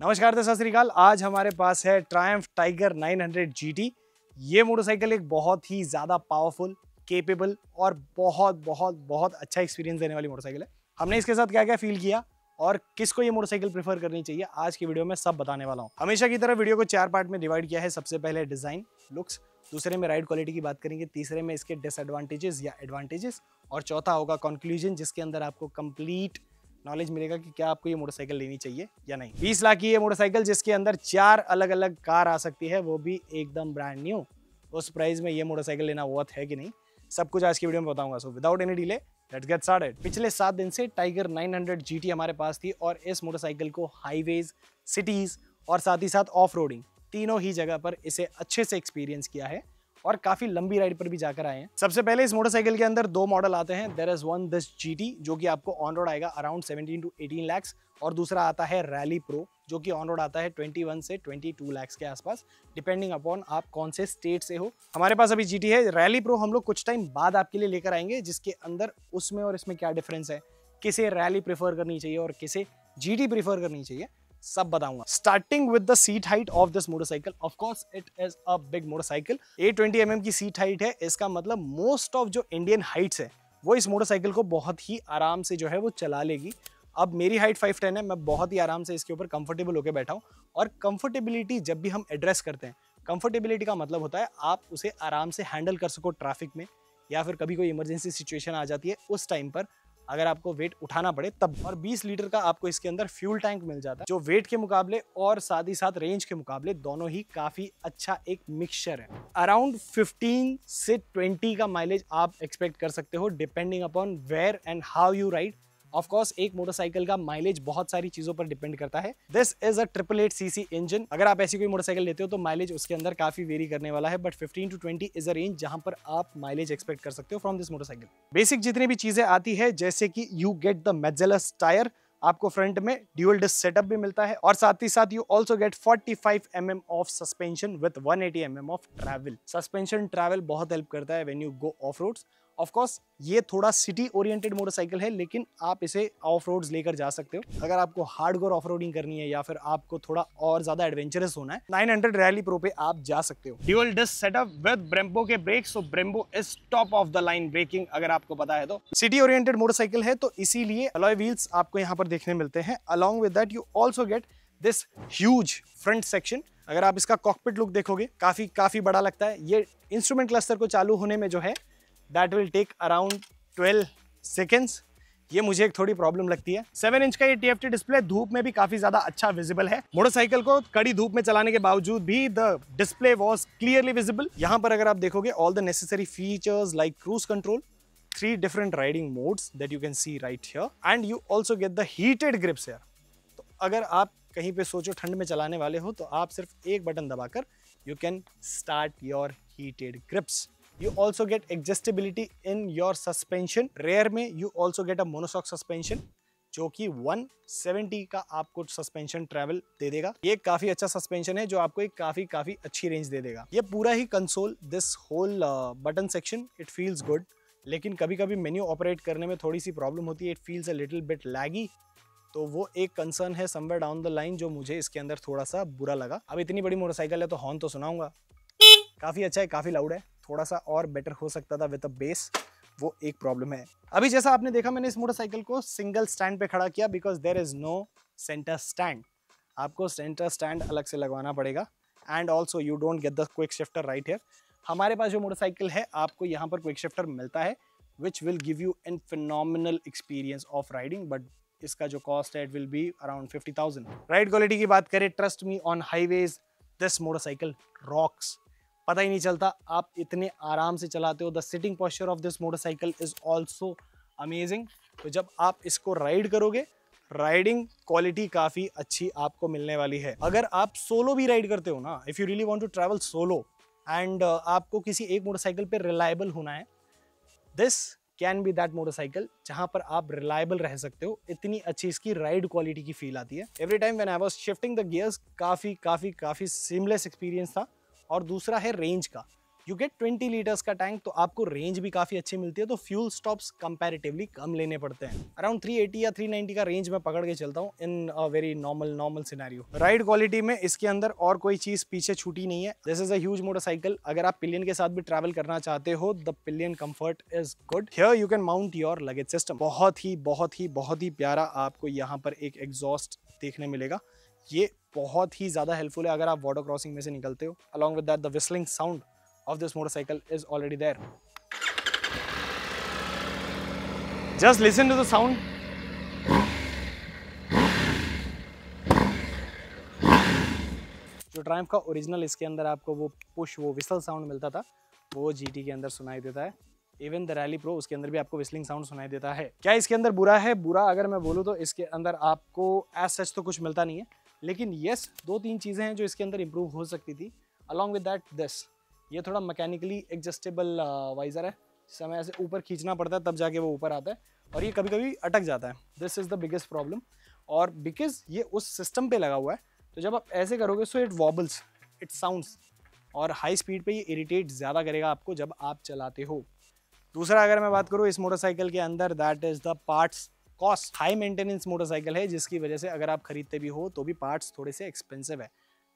नमस्कार दोस्तों, सत श्री अकाल। आज हमारे पास है ट्रायम्फ टाइगर 900 GT। ये मोटरसाइकिल एक बहुत ही ज़्यादा पावरफुल, केपेबल और बहुत अच्छा एक्सपीरियंस देने वाली मोटरसाइकिल है। हमने इसके साथ क्या क्या फील किया और किसको ये मोटरसाइकिल प्रेफर करनी चाहिए, आज की वीडियो में सब बताने वाला हूँ। हमेशा की तरह वीडियो को 4 पार्ट में डिवाइड किया है। सबसे पहले डिज़ाइन लुक्स, दूसरे में राइड क्वालिटी की बात करेंगे, तीसरे में इसके डिसएडवांटेजेस या एडवांटेजेस, और चौथा होगा कंक्लूजन, जिसके अंदर आपको कंप्लीट नॉलेज मिलेगा कि क्या आपको ये मोटरसाइकिल लेनी चाहिए या नहीं। 20 लाख की ये मोटरसाइकिल जिसके अंदर 4 अलग अलग कार आ सकती है, वो भी एकदम ब्रांड न्यू। उस प्राइस में ये मोटरसाइकिल लेना वर्थ है कि नहीं, सब कुछ आज की वीडियो में बताऊंगा। So without any delay let's get started. पिछले 7 दिन से टाइगर 900 GT हमारे पास थी और इस मोटरसाइकिल को हाईवेज, सिटीज और साथ ही साथ ऑफ रोडिंग, तीनों ही जगह पर इसे अच्छे से एक्सपीरियंस किया है और काफी लंबी राइड पर भी जाकर आए हैं। सबसे पहले इस मोटरसाइकिल के अंदर 2 मॉडल आते हैं। There is one this GT जो कि आपको ऑन रोड आएगा अराउंड 17 to 18 lakhs, और दूसरा आता है रैली प्रो जो कि ऑन रोड आता है 21 से 22 lakhs के आसपास, डिपेंडिंग अपॉन आप कौन से स्टेट से हो। हमारे पास अभी GT है। रैली प्रो हम लोग कुछ टाइम बाद आपके लिए लेकर आएंगे, जिसके अंदर उसमें और इसमें क्या डिफरेंस है, किसे रैली प्रेफर करनी चाहिए और किसे GT प्रेफर करनी चाहिए, सब बताऊंगा। Starting with the seat height of this motorcycle, of course it is a big motorcycle. 820 mm की सीट हाइट है। इसका मतलब मोस्ट ऑफ जो इंडियन हाइट्स है वो इस मोटरसाइकिल को बहुत ही आराम से जो है वो चला लेगी। अब मेरी हाइट 5'10" है, मैं बहुत ही आराम से इसके ऊपर कंफर्टेबल होकर बैठा हूँ। और कंफर्टेबिलिटी जब भी हम एड्रेस करते हैं, कंफर्टेबिलिटी का मतलब होता है आप उसे आराम से हैंडल कर सको ट्रैफिक में, या फिर कभी कोई इमरजेंसी सिचुएशन आ जाती है उस टाइम पर अगर आपको वेट उठाना पड़े तब। और 20 लीटर का आपको इसके अंदर फ्यूल टैंक मिल जाता है, जो वेट के मुकाबले और साथ ही साथ रेंज के मुकाबले दोनों ही काफी अच्छा एक मिक्सचर है। अराउंड 15 से 20 का माइलेज आप एक्सपेक्ट कर सकते हो, depending upon where and how you ride. Of course एक मोटरसाइकिल का माइलेज बहुत सारी चीजों पर डिपेंड करता है। This is a 888cc engine. अगर आप ऐसी कोई मोटरसाइकिल लेते हो तो माइलेज उसके अंदर काफी वेरी करने वाला है, but 15 to 20 is a range जहां पर आप माइलेज एक्सपेक्ट कर सकते हो फ्रॉम दिस मोटरसाइकिल। बेसिक जितनी भी चीजें आती है, जैसे कि you get the Metzeler tyre, आपको फ्रंट में ड्यूल डिस्क सेटअप भी मिलता है, और साथ ही साथ you also get 45 mm of suspension with 180 mm of travel. Suspension travel बहुत हेल्प करता है when you go off roads. Of course ये थोड़ा सिटी ओरिएंटेड मोटरसाइकिल है, लेकिन आप इसे ऑफ रोड्स लेकर जा सकते हो। अगर आपको हार्डकोर ऑफ रोडिंग करनी है या फिर आपको थोड़ा और ज्यादा एडवेंचरस होना है, 900 रैली प्रो पे आप जा सकते हो। Dual disc setup with Brembo के brakes, so Brembo is top of the line braking, अगर आपको पता है तो। सिटी ओरिएंटेड मोटरसाइकिल है तो इसीलिए अलॉय व्हील्स आपको यहाँ पर देखने मिलते हैं। Along with that you also get this huge front section. अगर आप इसका कॉकपिट लुक देखोगे, काफी बड़ा लगता है। ये इंस्ट्रूमेंट क्लस्टर को चालू होने में जो है that will take around 12 seconds। ये मुझे एक थोड़ी प्रॉब्लम लगती है। 7 इंच का ये TFT डिस्प्ले धूप में भी काफी ज्यादा अच्छा विजिबल है। मोटरसाइकिल को कड़ी धूप में चलाने के बावजूद भी the display was clearly visible. यहाँ पर अगर आप देखोगे, all the necessary features like cruise control, 3 different riding modes that you can see right here, and you also get the heated grips here. तो अगर आप कहीं पे सोचो ठंड में चलाने वाले हो, तो आप सिर्फ एक बटन दबाकर you can start your heated grips. You also get adjustability in your suspension। Rear में you also get a monoshock suspension, जो कि 170 का आपको सस्पेंशन ट्रैवल दे देगा। ये काफी अच्छा सस्पेंशन है जो आपको एक काफी अच्छी रेंज दे देगा। ये पूरा ही console, this whole button section, it feels good, लेकिन कभी कभी मेन्यू ऑपरेट करने में थोड़ी सी प्रॉब्लम होती है। It feels a little bit laggy, तो वो एक कंसर्न है समवेयर डाउन द लाइन जो मुझे इसके अंदर थोड़ा सा बुरा लगा। अब इतनी बड़ी मोटरसाइकिल है तो हॉर्न तो सुनाऊंगा, काफी अच्छा है, काफी लाउड है, थोड़ा सा और बेटर हो सकता था विद अ बेस, वो एक प्रॉब्लम है। अभी जैसा आपने देखा, मैंने इस मोटरसाइकिल को सिंगल स्टैंड पे खड़ा किया because there is no center stand. आपको सेंटर स्टैंड अलग से लगवाना पड़ेगा, and also you don't get the quick shifter right here. हमारे पास जो मोटरसाइकिल है, आपको यहाँ पर क्विक शिफ्टर मिलता है, which will give you an phenomenal experience of riding, but इसका जो कॉस्ट है it will be around 50,000। Ride quality की बात करें, trust me on highways this motorcycle rocks. पता ही नहीं चलता, आप इतने आराम से चलाते हो। The sitting posture of this motorcycle is also amazing. तो जब आप इसको राइड करोगे, राइडिंग क्वालिटी काफ़ी अच्छी आपको मिलने वाली है। अगर आप सोलो भी राइड करते हो ना, if you really want to travel solo and आपको किसी एक मोटरसाइकिल पे रिलायबल होना है, this can be that motorcycle जहां पर आप रिलायबल रह सकते हो। इतनी अच्छी इसकी राइड क्वालिटी की फील आती है। Every time when I was shifting the gears, काफ़ी सीमलेस एक्सपीरियंस था। और दूसरा है रेंज का। यू गेट 20 लीटर्स का टैंक, तो आपको रेंज भी काफ़ी अच्छी मिलती है, तो फ्यूल स्टॉप्स कंपैरेटिवली कम लेने पड़ते हैं। अराउंड 380 या 390 का रेंज मैं पकड़ के चलता हूँ in a very normal scenario. Ride quality में इसके अंदर और कोई चीज़ पीछे छूटी नहीं है। This is a huge motorcycle. अगर आप पिलियन के साथ भी ट्रैवल करना चाहते हो, the pillion comfort is good. Here you can mount your luggage system. बहुत ही प्यारा आपको यहाँ पर एक एग्जॉस्ट देखने मिलेगा। ये बहुत ही ज़्यादा हेल्पफुल है अगर आप वाटर क्रॉसिंग में से निकलते हो। Along with that the whistling sound of this motorcycle is already there. Just listen to the sound. जो ट्रायम्फ का ओरिजिनल इसके अंदर आपको वो पुश, वो विसल साउंड मिलता था, वो जीटी के अंदर सुनाई देता है। इवन द रैली प्रो, उसके अंदर भी आपको विस्लिंग साउंड सुनाई देता है। क्या इसके अंदर बुरा है? बुरा अगर मैं बोलूँ तो इसके अंदर आपको एज सच तो कुछ मिलता नहीं है, लेकिन येस 2-3 चीज़ें हैं जो इसके अंदर इंप्रूव हो सकती थी। अलॉन्ग विद दैट दिस, ये थोड़ा मैकेनिकली एडजस्टेबल वाइजर है, समय ऐसे ऊपर खींचना पड़ता है तब जाके वो ऊपर आता है, और ये कभी कभी अटक जाता है। This is the biggest problem. और बिकॉज ये उस सिस्टम पे लगा हुआ है, तो जब आप ऐसे करोगे सो इट वॉबल्स, इट साउंड्स, और हाई स्पीड पे ये इरिटेट ज़्यादा करेगा आपको जब आप चलाते हो। दूसरा अगर मैं बात करूँ इस मोटरसाइकिल के अंदर, that is the parts cost. High maintenance motorcycle है, जिसकी वजह से अगर आप खरीदते भी हो तो भी पार्ट्स थोड़े से एक्सपेंसिव है।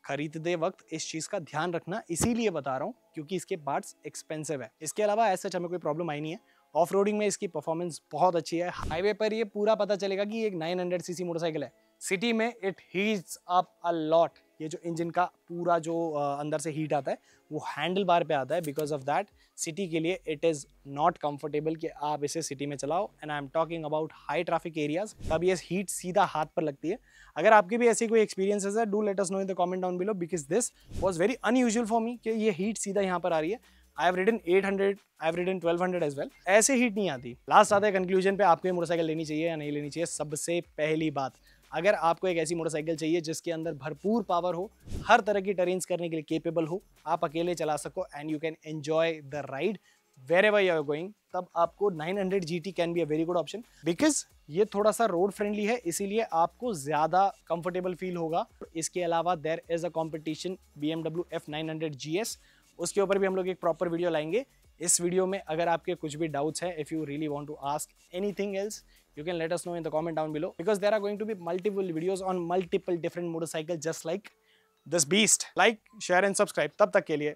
खरीदते वक्त इस चीज़ का ध्यान रखना, इसीलिए बता रहा हूँ क्योंकि इसके पार्ट्स एक्सपेंसिव है। इसके अलावा ऐसा हमें कोई प्रॉब्लम आई नहीं है। ऑफ रोडिंग में इसकी परफॉर्मेंस बहुत अच्छी है। हाईवे पर ये पूरा पता चलेगा कि ये एक 900 सीसी मोटरसाइकिल है। सिटी में it heats up a lot. ये जो इंजन का पूरा जो अंदर से हीट आता है वो हैंडल बार पे आता है। बिकॉज ऑफ दैट सिटी के लिए इट इज़ नॉट कंफर्टेबल कि आप इसे सिटी में चलाओ। And I am talking about high traffic areas, तब ये हीट सीधा हाथ पर लगती है। अगर आपकी भी ऐसी कोई एक्सपीरियंसेस है, do let us know in the comment down below, because this was very unusual for me कि ये हीट सीधा यहाँ पर आ रही है। I have ridden 800, I have ridden 1200 as well. ऐसे हीट नहीं आती। लास्ट आते हैं कंक्लूजन पे, आपको ये मोटरसाइकिल लेनी चाहिए या नहीं लेनी चाहिए। सबसे पहली बात, अगर आपको एक ऐसी मोटरसाइकिल चाहिए जिसके अंदर भरपूर पावर हो, हर तरह की टेरेन्स करने के लिए केपेबल हो, आप अकेले चला सको and you can enjoy the ride wherever you are going, तब आपको 900 GT can be a very good option. Because ये थोड़ा सा रोड फ्रेंडली है, इसीलिए आपको ज़्यादा कंफर्टेबल फील होगा। इसके अलावा there is a competition BMW F900 GS, उसके ऊपर भी हम लोग एक प्रॉपर वीडियो लाएंगे। इस वीडियो में अगर आपके कुछ भी डाउट्स हैं, if you really want to ask anything else, you can let us know in the comment down below, because there are going to be multiple videos on multiple different motorcycles just like this beast. Like, share and subscribe. तब तक के लिए